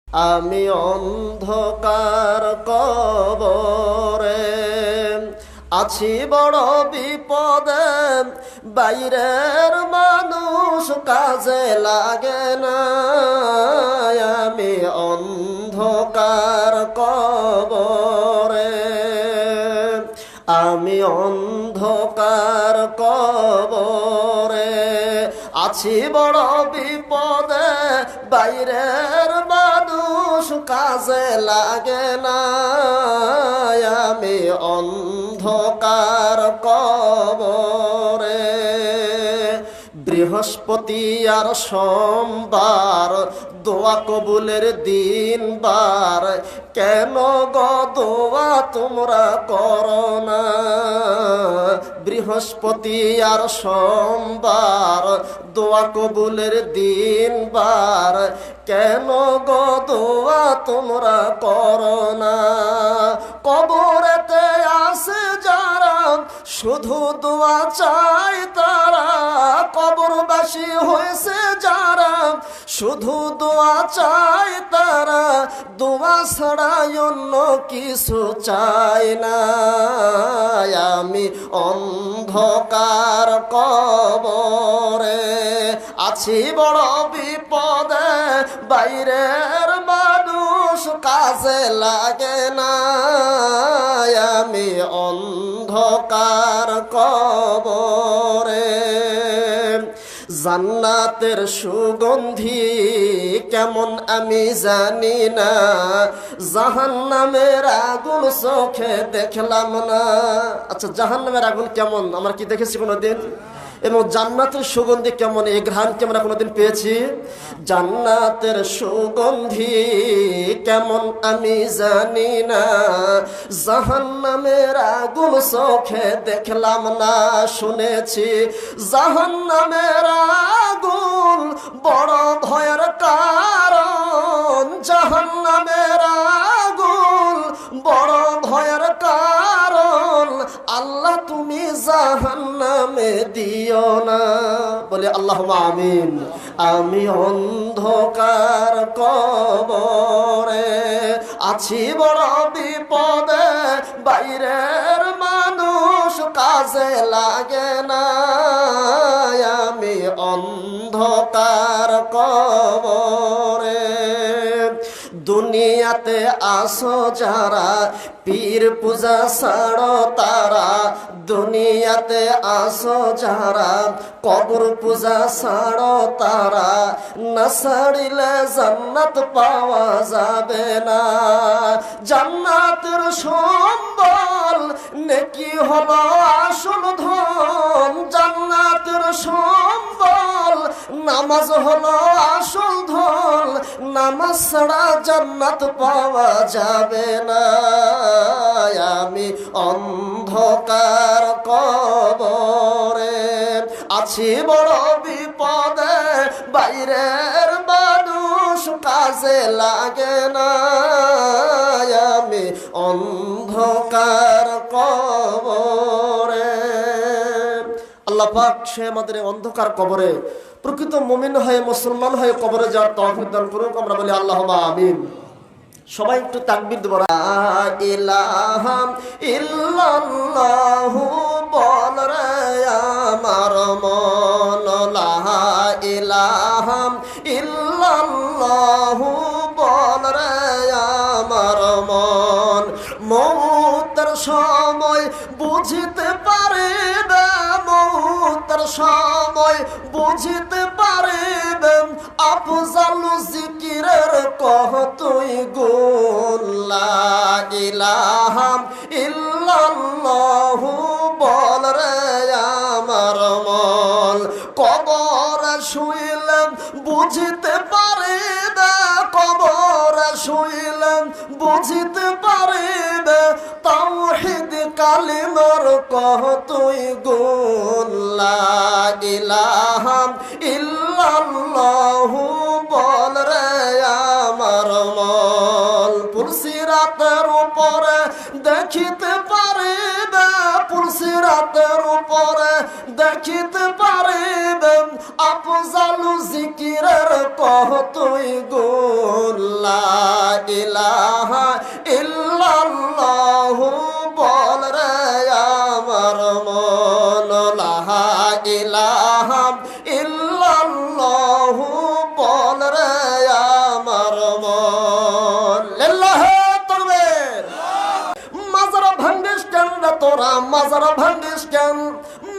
আমি অন্ধকার কবরে আছি বড় বিপদে, বাইরের মানুষ কাজে লাগে না। আমি অন্ধকার কবরে, আমি অন্ধকার কবরে আছি বড় বিপদে, বাইরের মানুষ কাজে লাগে না। আমি অন্ধকার কবরে বৃহস্পতি আর সোমবার দোয়া কবুলের দিন বার, কেন গো দোয়া তোমরা করো না? বৃহস্পতি আর সোমবার দোয়া কবুলের দিন বার, কেন গো দোয়া তোমরা করো না? কবরেতে আসে যারা শুধু দোয়া চায় তারা, কবরবাসী হয়েছে যারা শুধু দোয়া চায় তারা, দোয়া ছাড়া অন্য কিছু চায় না। আমি অন্ধকার কবরে আছি বড় বিপদে, বাইরের মানুষ কাজে লাগে না। আমি অন্ধকার কবরে জান্নাতের সুগন্ধি কেমন আমি জানি না, জাহান্নামের আগুন চোখে দেখলাম না। আচ্ছা, জাহান্নামের আগুন কেমন আমরা কি দেখেছি কোনোদিন? এবং জান্নাতের সুগন্ধি কেমন, এই ঘ্রাণ কি আমরা কোনোদিন পেয়েছি? জান্নাতের সুগন্ধি কেমন আমি জানি না, জাহান্নামের আগুন চোখে দেখলাম না। শুনেছি জাহান্নামের আগুন বড় ভয়ের কারণ, জাহান্নামের আগুন বড় ভয়ের কারণ, আল্লাহ তুমি জাহান্নামে দিও না। বলে আল্লাহুম্মা আমিন। আমি অন্ধকার কবরে আছি বড় বিপদে, বাইরের মানুষ কাজে লাগে না। আমি অন্ধকার কবরে দুনিয়াতে আসো যারা পীর পূজা ছাড়ো তারা, দুনিয়াতে আসো যারা কবর পূজা ছাড়ো তারা, না ছাড়িলে জান্নাত পাওয়া যাবে না। জান্নাতের সম্বল নেকি হলো আসল ধন, জান্নাতের সম্বল নামাজ হলো আসল ধন, নামাজ ছাড়া জান্নাত পাওয়া যাবে না। আমি অন্ধকার কবরে আছি বড় বিপদে, বাইরের মানুষ কাজে লাগে না। আমি অন্ধকার কবরে আল্লাহ পাক সে আমাদের অন্ধকার কবরে প্রকৃত মুমিন হয়ে মুসলমান হয়ে কবরে যাওয়ার তৌফিক দান করুক। আমরা বলি আল্লাহুম্মা আমিন। সবাই একটু তাকবীর দেব। লা ইলাহা ইল্লাল্লাহু বল রে আমার মন, লা ইলাহা ইল্লাল্লাহু বল রে আমার মন। মৌতের সময় বুঝিতে পারিবে, মৌতের সময় বুঝিতে পারিবে, আফজাল জিকিরের কহ তুই গুণ। লা ইলাহা ইল্লাল্লাহু বল রে আমার মন। কবর শুইলে বুঝিতে পারিবে, কবর শুইলে বুঝিতে পারিবে, তাওহীদ কালিমার কহ তুই গুণ। লা ইলাহা ইল্লাল্লাহু বল রে আমার মন। পুলসিরাতের উপরে দেখিতে পারিবে, পুলসিরাত রাতের উপরে দেখিতে পারিবেন আফজালু জিকিরের কতই গুণ লা ইলাহা ইল্লাল্লাহু বল রে আমার মন লা ইলাহা ইল্লাল্লাহু বল রে আমার মন লিল্লাহি তাকবীর। মাজার ভাঙ্গিস কেন রে তোরা মাজার ভাঙ্গিস কেন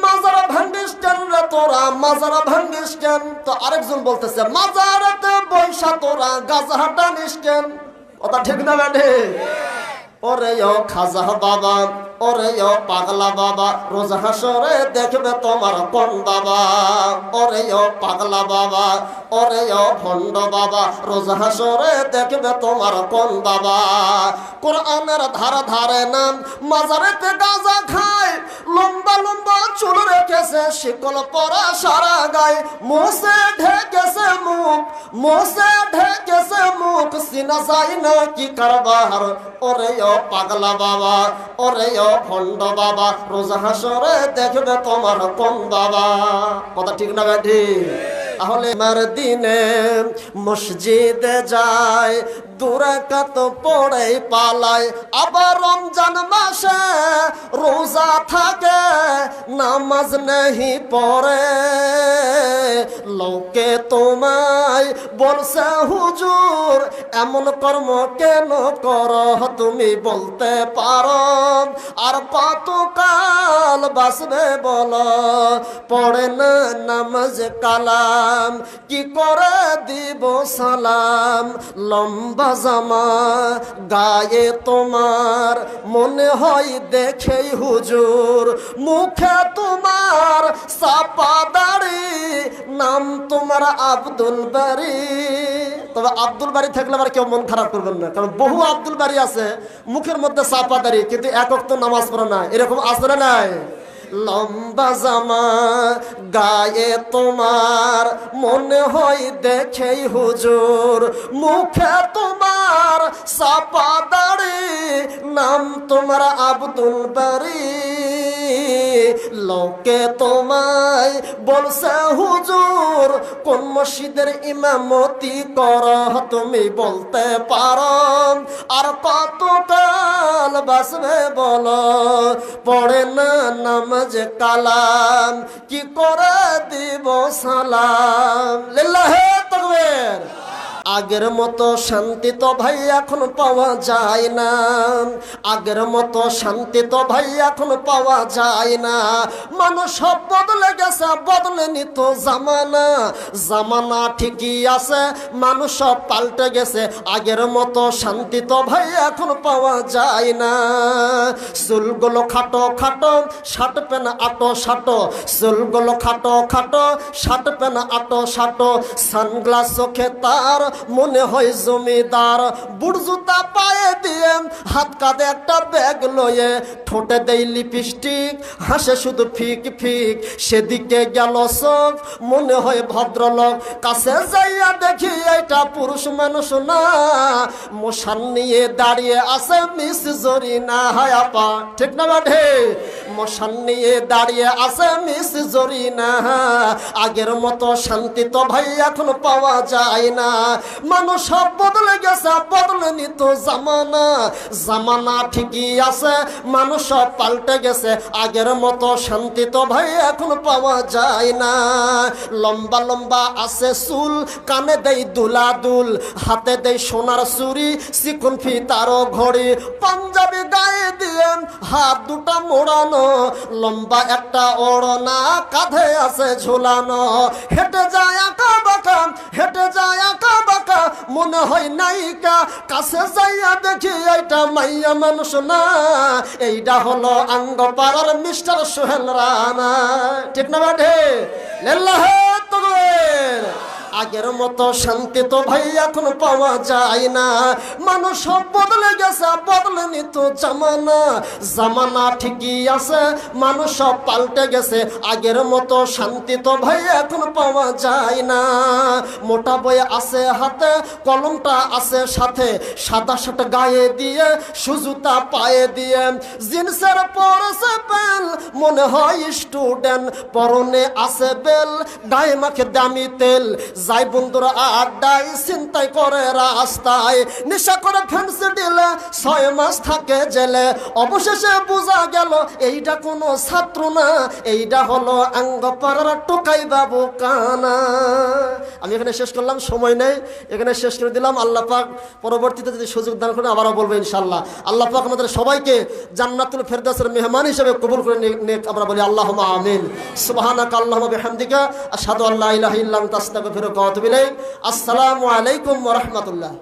মাজার ভাঙ্গিস কেন রে তোরা মাজার ভাঙ্গিস কেন। তো আরেকজন বলতেছে মাজারেতে বৈশা তোরা গাজা টানিস কেন। কথা ঠিক না বেঠে? ওরে ও খাজা বাবা ওরে ও পাগলা বাবা রোজ হাসরে দেখবে তোমার কোন বাবা। ওরে ও পাগলা বাবা ওরে ও ভণ্ড বাবা রোজ হাসরে দেখবে তোমার কোন বাবা। কোরআনের ধারে ধারে নাম মাজারেতে গাঁজা খায় লম্বা লম্বা চুল রেখেছে শিকল পরা সারা গায়ে মোসে ঢেকেছে মুখ মোসে ঢেকেছে মুখ সিনা যায় না কি কারবার। ওরে ও পাগলা বাবা ওরে ও ভণ্ড বাবা রোজ হাসরে দেখবে তোমার কোন বাবা। কথা ঠিক না বেঠি? তাহলে মার দিনে মসজিদে যায় দুরাকাত পড়ে পালায় আবার রমজান মাসে রোজা থাকে নামাজ নেহি পড়ে। লোকে তোমায় বলছে হুজুর এমন কর্ম কেন করো তুমি বলতে পারো আর কতকাল বাঁচবে বলো। পড়ে না নামাজ কালাম কি করে দিব সালাম। লম্বা জামা গায়ে তোমার মনে হয় দেখেই হুজুর মুখে তোমার সাপা দাড়ি নাম তোমার আব্দুল বারি। তবে আব্দুল বারি থাকলে আবার কেউ মন খারাপ করবেন না, কারণ বহু আব্দুল বারি আছে মুখের মধ্যে সাপা দাড়ি কিন্তু এক ওয়াক্ত নামাজ পড়ে না, এরকম আছে না নাই? লম্বা জামা গায়ে তোমার মনে হয় দেখেই হুজুর মুখে তোমার সাপা দাড়ি নাম তোমার আব্দুল বারি। লোকে তোমায় বলছে হুজুর কোন মসজিদের ইমামতি করো তুমি বলতে পারো আর কতকাল বাঁচবে বলো। পড়ে না নামাজ কালাম কি করে দিব সালাম। লিল্লাহি তাকবীর। আগের মতো শান্তি তো ভাই এখন পাওয়া যায় না, আগের মতো শান্তি তো ভাই এখন পাওয়া যায় না। মানুষ সব বদলে গেছে, বদলেনি তো জামানা। জামানা ঠিকই আছে, মানুষ সব পাল্টে গেছে। আগের মতো শান্তি তো ভাই এখন পাওয়া যায় না। চুলগুলো খাটো খাটো, শার্ট প্যান্ট আটো সাটো। চুলগুলো খাটো খাটো, শার্ট প্যান্ট আটো সাটো। সানগ্লাস চোখে তার, মনে হয় জমিদার। বুট জুতা পায়ে দিয়ে, হাত কাঁধে একটা ব্যাগ লয়ে, ঠোঁটে দেই লিপস্টিক, হাসে শুধু ফিক ফিক। সেদিকে গেল চোখ, মনে হয় ভদ্রলোক। কাছে যাইয়া দেখি এটা পুরুষ মানুষ না, মশান নিয়ে দাঁড়িয়ে আছে মিস জরিনা। হায় আপা ঠিক না বাঠে? মশান নিয়ে দাঁড়িয়ে আছে মিস জরিনা। আগের মতো শান্তি তো ভাই এখন পাওয়া যায় না। মানুষ সব বদলে গেছে, বদলেনি তো জামানা। জামানা ঠিকই আছে, মানুষ সব পাল্টে গেছে। আগের মতো শান্তি তো ভাই এখন পাওয়া যায় না। লম্বা লম্বা আছে চুল, কানে দেই দুলা দুল, হাতে দেই সোনার চুরি, চিকন ফিতারও ঘড়ি। পাঞ্জাবি গায়ে দিয়ে হাত দুটা মোড়ানো, লম্বা একটা ওড়না কাঁধে আছে ঝুলানো। হেঁটে যায় আঁকা বাঁকা, হেঁটে যায় আঁকা বাঁকা, মনে হয় নায়িকা। কাছে যাইয়া দেখি এইটা মাইয়া মানুষ না, এইটা হলো আঙ্গপাড়ার মিস্টার সোহেল রানা। ঠিক না বাঠে? লিল্লাহি তাকবীর। আগের মতো শান্তি তো ভাই এখন পাওয়া যায় না। মানুষ সব বদলে গেছে, বদলেনি তো জামানা। জামানা ঠিকই আছে, মানুষ সব পাল্টে গেছে, আগের মতো শান্তি তো ভাই এখন পাওয়া যায় না। মোটা বই আছে হাতে, কলমটা আছে সাথে, সাদা শার্ট গায়ে দিয়ে, সুজুতা পায়ে দিয়ে, জিন্সের পরছে পেন, মনে হয় স্টুডেন্ট, পরনে আছে বেল, গায়ে মাখে দামি তেল, যাই বন্ধুরা আড্ডায়, চিন্তাই করে রাস্তায়, নেশা করে ফ্যান্সি দিলে 6 মাস থাকে জেলে। অবশেষে বোঝা গেল এইটা কোনো ছাত্র না, এইটা হলো আঙ্গপাড়ার টোকাই বাবু কানা। আমি এখানে শেষ করলাম, সময় নেই, এখানে শেষ করে দিলাম। আল্লাহ পাক পরবর্তীতে যদি সুযোগ দান করে আবারও বলবো ইনশাআল্লাহ। আল্লাহ পাক আমাদের সবাইকে জান্নাতুল ফেরদাউসের মেহমান হিসেবে কবুল করে নিক, আমরা বলি আল্লাহুম্মা আমিন। সুবহানাকা আল্লাহুম্মা বিহামদিকা আশহাদু আল্লা ইলাহা ইল্লা আনতা আস্তাগফিরুকা ওয়া আতুবু ইলাইক। আসসালামু আলাইকুম ওয়া রাহমাতুল্লাহ।